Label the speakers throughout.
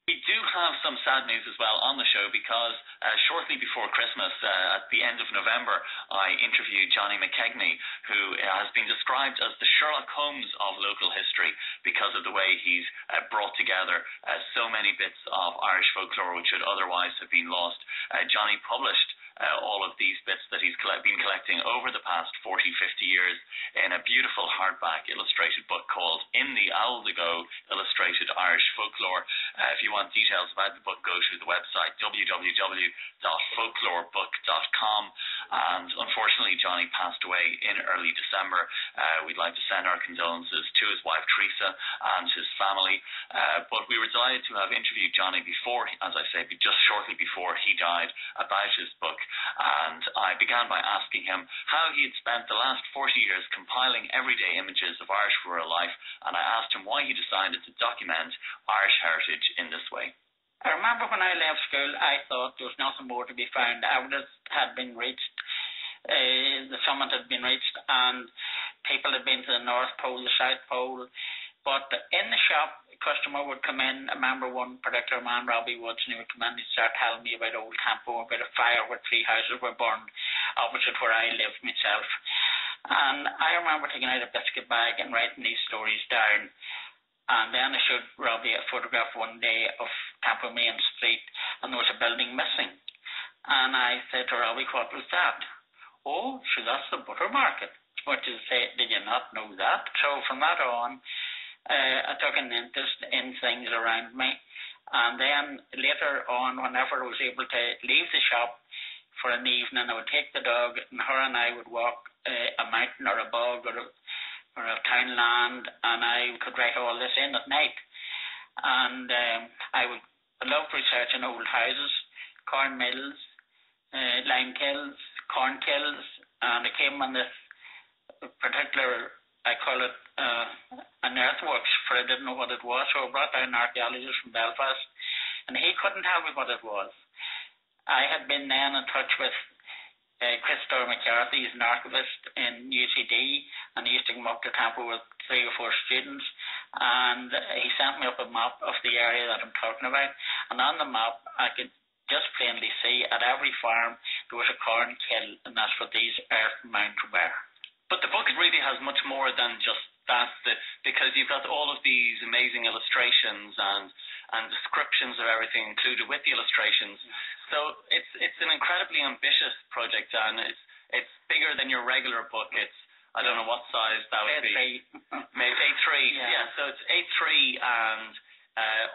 Speaker 1: We do have some sad news as well on the show because shortly before Christmas, at the end of November, I interviewed Johnny McKegney, who has been described as the Sherlock Holmes of local history because of the way he's brought together so many bits of Irish folklore which would otherwise have been lost. Johnny published all of these bits that he's been collecting over the past 40, 50 years in a beautiful hardback illustrated book called In the Aldigo Illustrated Irish Folklore. If you want details about the book, go to the website www.folklorebook.com. And unfortunately, Johnny passed away in early December. We'd like to send our condolences to his wife Teresa and his family. But we were delighted to have interviewed Johnny before, as I say, just shortly before he died, about his book. And I began by asking him how he had spent the last 40 years compiling everyday images of Irish rural life, and I asked him why he decided to document Irish heritage in this way.
Speaker 2: I remember when I left school, I thought there was nothing more to be found. Everest had been reached, the summit had been reached, and people had been to the North Pole, the South Pole. But in the shop, a customer would come in. I remember one particular man, Robbie Woods, and he would come in and he'd start telling me about old Campo, about a fire where 3 houses were burned opposite where I lived myself. And I remember taking out a biscuit bag and writing these stories down. And then I showed Robbie a photograph one day of Campo Main Street, and there was a building missing. And I said to Robbie, what was that? Oh, so that's the butter market. What did you say? Did you not know that? So from that on, I took an interest in things around me. And then later on, whenever I was able to leave the shop for an evening, I would take the dog, and her and I would walk a mountain or a bog or a townland, and I could write all this in at night. And I loved researching old houses, corn mills, lime kilns, corn kilns, and I came on this particular, I call it an earthworks, for I didn't know what it was, so I brought down an archaeologist from Belfast, and he couldn't tell me what it was. I had been then in touch with Christopher McCarthy. He's an archivist in UCD, and he used to come up to Campo with 3 or 4 students, and he sent me up a map of the area that I'm talking about, and on the map I could just plainly see at every farm there was a corn kiln, and that's what these earth mounds were.
Speaker 1: But the book really has much more than just that, because you've got all of these amazing illustrations and descriptions of everything included with the illustrations. So it's an incredibly ambitious project, and it's bigger than your regular book. It's, I don't know what size that would be. Maybe A3. Yeah. So it's A3 and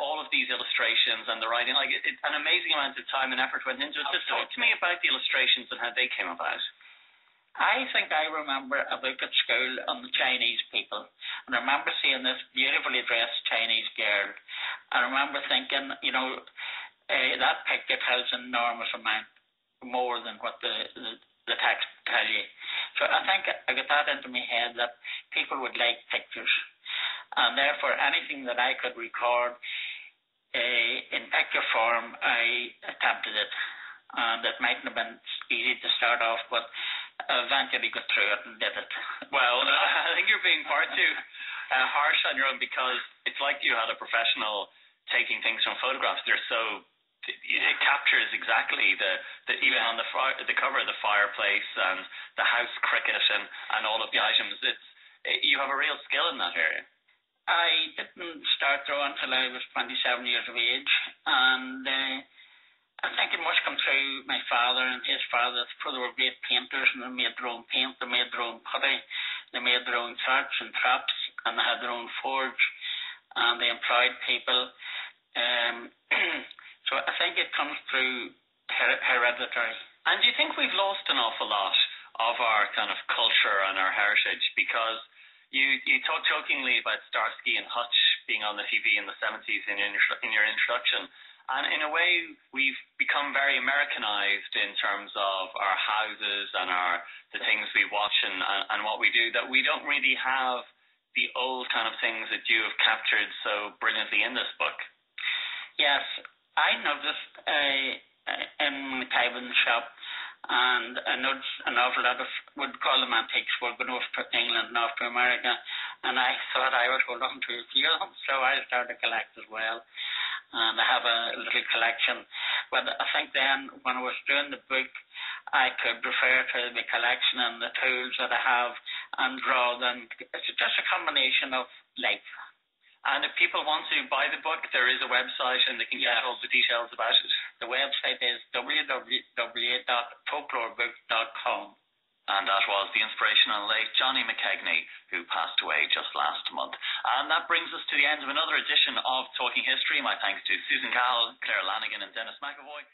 Speaker 1: all of these illustrations and the writing, like an amazing amount of time and effort went into it. Just talk to me about the illustrations and how they came about.
Speaker 2: I think I remember a book at school on the Chinese people, and I remember seeing this beautifully dressed Chinese girl. I remember thinking, that picture tells an enormous amount more than what the text tell you. So I think I got that into my head that people would like pictures, and therefore anything that I could record in picture form, I attempted it. And it mightn't have been easy to start off, but eventually got through it and did it.
Speaker 1: Well, I think you're being far too harsh on your own, because it's like you had a professional taking things from photographs. It captures exactly the even on the cover of the fireplace and the house cricket and all of the items. You have a real skill in that area.
Speaker 2: I didn't start drawing until I was 27 years of age, and I think it must come through my father and his father, for they were great painters, and they made their own paint, they made their own putty, they made their own charts and traps, and they had their own forge, and they employed people. So I think it comes through hereditary.
Speaker 1: And do you think we've lost an awful lot of our kind of culture and our heritage? Because you talked jokingly about Starsky and Hutch being on the TV in the 70s in your introduction. And in a way, we've become very Americanized in terms of our houses and the things we watch and what we do, that we don't really have the old kind of things that you have captured so brilliantly in this book.
Speaker 2: Yes, I noticed in my cabin shop, and I noticed an awful lot of, we'd call them antiques, were going off to England and off to America, and I thought I would hold on to a few of them, so I started to collect as well. and I have a little collection. But I think then when I was doing the book, I could refer to the collection and the tools that I have and draw them. It's just a combination of life.
Speaker 1: And if people want to buy the book, there is a website and they can get all the details about it.
Speaker 2: The website is www.folklorebook.com.
Speaker 1: And that was the inspirational late Johnny McKegney, who passed away just last month. And that brings us to the end of another edition of Talking History. My thanks to Susan Cowell, Claire Lanigan and Dennis McAvoy.